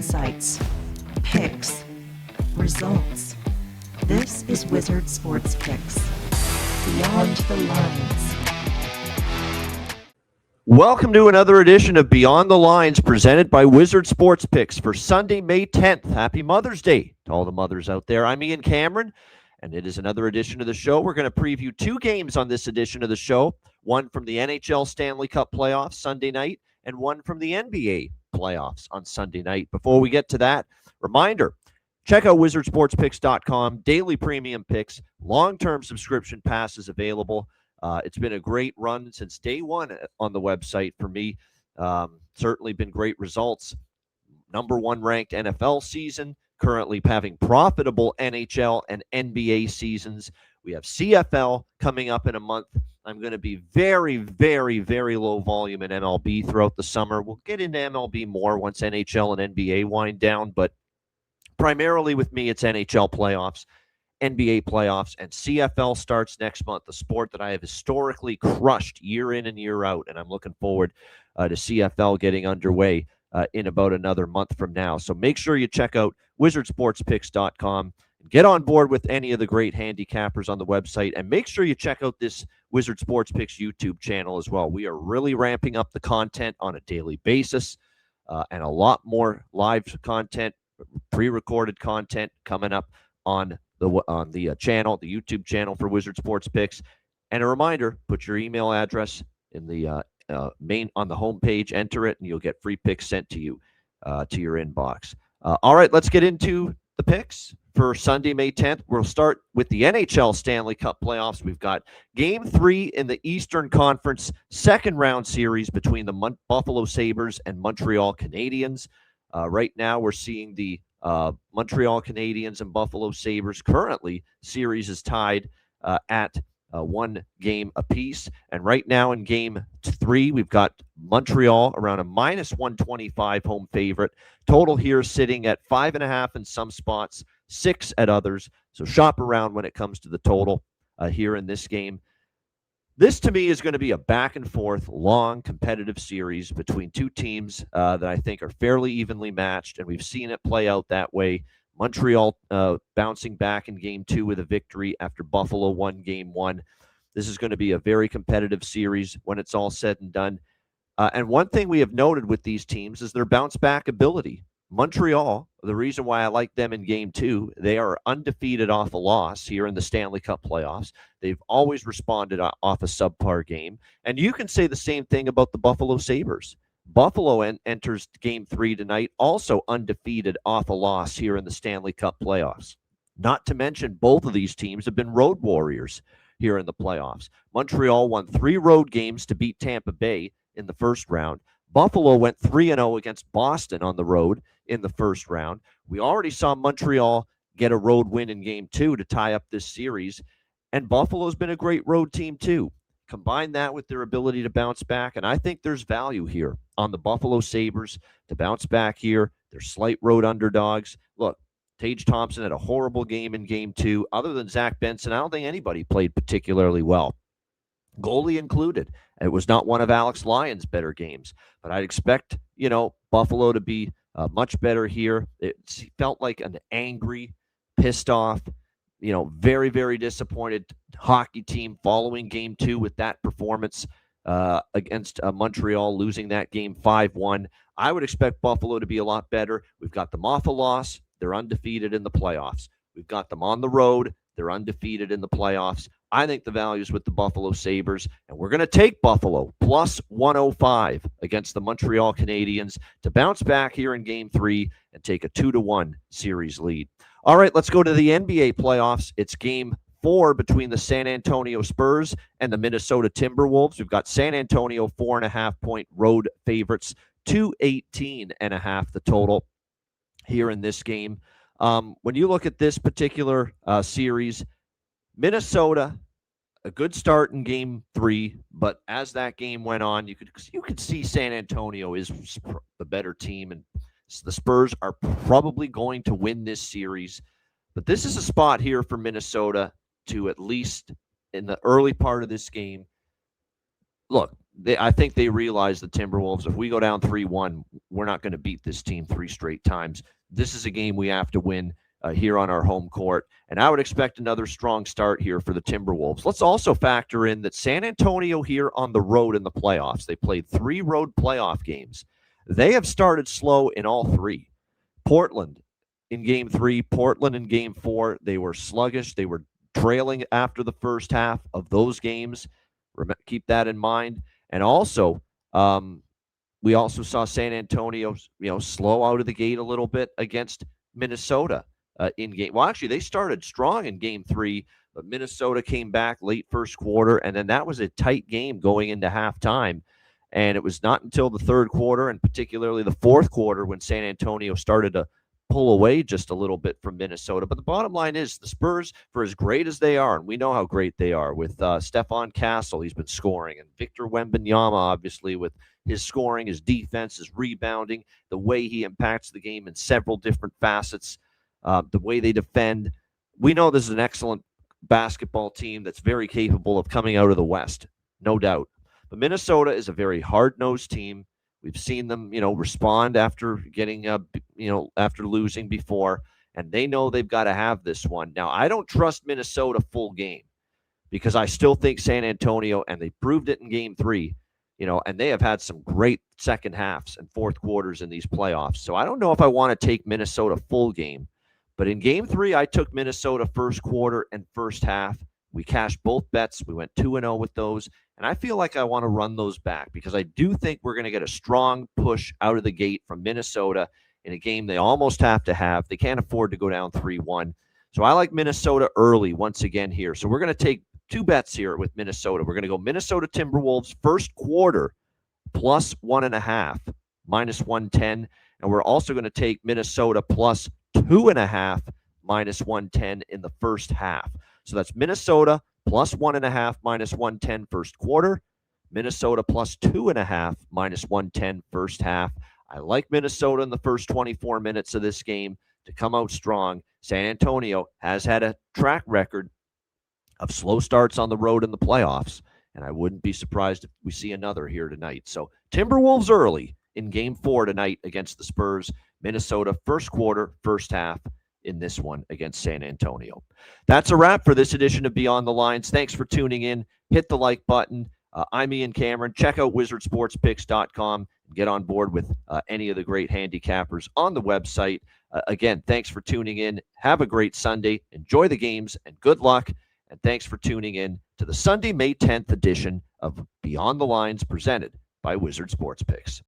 insights, picks, results. This is Wizard Sports Picks. Beyond the Lines. Welcome to another edition of Beyond the Lines presented by Wizard Sports Picks for Sunday, May 10th. Happy Mother's Day to all the mothers out there. I'm Ian Cameron, and it is another edition of the show. We're going to preview two games on this edition of the show, one from the NHL Stanley Cup Playoffs Sunday night and one from the NBA Playoffs on Sunday night. Before we get to that, reminder, check out wizardsportspicks.com, daily premium picks, long-term subscription passes available. It's been a great run since day one on the website for me. Certainly been great results. Number one ranked NFL season, currently having profitable NHL and NBA seasons. We have CFL coming up in a month. I'm going to be very, very, very low volume in MLB throughout the summer. We'll get into MLB more once NHL and NBA wind down, but primarily with me, it's NHL playoffs, NBA playoffs, and CFL starts next month, the sport that I have historically crushed year in and year out, and I'm looking forward to CFL getting underway in about another month from now. So make sure you check out wizardsportspicks.com. Get on board with any of the great handicappers on the website, and make sure you check out this Wizard Sports Picks YouTube channel as well. We are really ramping up the content on a daily basis, and a lot more live content, pre-recorded content coming up on the channel, the YouTube channel for Wizard Sports Picks. And a reminder, put your email address in the on the homepage, enter it, and you'll get free picks sent to you to your inbox. All right, let's get into the picks for Sunday, May 10th. We'll start with the NHL Stanley Cup Playoffs. We've got Game 3 in the Eastern Conference second round series between the Buffalo Sabres and Montreal Canadiens. Right now, we're seeing the Montreal Canadiens and Buffalo Sabres. Currently, series is tied at one game apiece. And right now in Game 3, we've got Montreal around a minus 125 home favorite. Total here sitting at 5.5 in some spots, 6 at others. So shop around when it comes to the total here in this game. This, to me, is going to be a back-and-forth, long, competitive series between two teams that I think are fairly evenly matched, and we've seen it play out that way. Montreal bouncing back in Game 2 with a victory after Buffalo won Game 1. This is going to be a very competitive series when it's all said and done. And one thing we have noted with these teams is their bounce-back ability. Montreal, the reason why I like them in Game 2, they are undefeated off a loss here in the Stanley Cup playoffs. They've always responded off a subpar game. And you can say the same thing about the Buffalo Sabres. Buffalo enters Game 3 tonight, also undefeated off a loss here in the Stanley Cup playoffs. Not to mention, both of these teams have been road warriors here in the playoffs. Montreal won 3 road games to beat Tampa Bay in the first round. Buffalo went 3-0 against Boston on the road in the first round. We already saw Montreal get a road win in Game 2 to tie up this series, and Buffalo's been a great road team too. Combine that with their ability to bounce back, and I think there's value here on the Buffalo Sabres to bounce back here. They're slight road underdogs. Look, Tage Thompson had a horrible game in Game 2. Other than Zach Benson, I don't think anybody played particularly well, goalie included. It was not one of Alex Lyon's better games, but I'd expect, Buffalo to be much better here. It felt like an angry, pissed off, very, very disappointed hockey team following Game 2 with that performance against Montreal, losing that game 5-1. I would expect Buffalo to be a lot better. We've got them off a loss. They're undefeated in the playoffs. We've got them on the road. They're undefeated in the playoffs. I think the value is with the Buffalo Sabres, and we're going to take Buffalo plus 105 against the Montreal Canadiens to bounce back here in Game 3 and take a 2-1 series lead. All right, let's go to the NBA playoffs. It's Game 4 between the San Antonio Spurs and the Minnesota Timberwolves. We've got San Antonio 4.5-point road favorites, 218.5 the total here in this game. When you look at this particular series, Minnesota, a good start in Game 3, but as that game went on, you could see San Antonio is the better team, and the Spurs are probably going to win this series. But this is a spot here for Minnesota to, at least in the early part of this game, look, I think they realize the Timberwolves, if we go down 3-1, we're not going to beat this team 3 straight times. This is a game we have to win here on our home court, and I would expect another strong start here for the Timberwolves. Let's also factor in that San Antonio here on the road in the playoffs. They played 3 road playoff games. They have started slow in all 3. Portland in Game 3, Portland in Game 4, they were sluggish. They were trailing after the first half of those games. Keep that in mind. And also, we also saw San Antonio, slow out of the gate a little bit against Minnesota in game. Well, actually, they started strong in Game 3, but Minnesota came back late first quarter, and then that was a tight game going into halftime. And it was not until the third quarter, and particularly the fourth quarter, when San Antonio started to pull away just a little bit from Minnesota. But the bottom line is the Spurs, for as great as they are, and we know how great they are with Stephon Castle, he's been scoring, and Victor Wembanyama, obviously, with his scoring, his defense, his rebounding, the way he impacts the game in several different facets, the way they defend. We know this is an excellent basketball team that's very capable of coming out of the West, no doubt. But Minnesota is a very hard-nosed team. We've seen them, respond after getting, after losing before, and they know they've got to have this one. Now, I don't trust Minnesota full game because I still think San Antonio, and they proved it in Game 3, and they have had some great second halves and fourth quarters in these playoffs. So I don't know if I want to take Minnesota full game. But in Game 3, I took Minnesota first quarter and first half. We cashed both bets. We went 2-0 with those. And I feel like I want to run those back because I do think we're going to get a strong push out of the gate from Minnesota in a game they almost have to have. They can't afford to go down 3-1. So I like Minnesota early once again here. So we're going to take 2 bets here with Minnesota. We're going to go Minnesota Timberwolves first quarter plus 1.5, minus 110. And we're also going to take Minnesota plus 2.5, minus 110 in the first half. So that's Minnesota plus 1.5, minus 110 first quarter. Minnesota plus 2.5, minus 110 first half. I like Minnesota in the first 24 minutes of this game to come out strong. San Antonio has had a track record of slow starts on the road in the playoffs, and I wouldn't be surprised if we see another here tonight. So Timberwolves early in Game 4 tonight against the Spurs. Minnesota first quarter, first half in this one against San Antonio. That's a wrap for this edition of Beyond the Lines. Thanks for tuning in. Hit the like button. I'm Ian Cameron. Check out wizardsportspicks.com and get on board with any of the great handicappers on the website. Again, thanks for tuning in. Have a great Sunday. Enjoy the games and good luck. And thanks for tuning in to the Sunday, May 10th edition of Beyond the Lines presented by Wizard Sports Picks.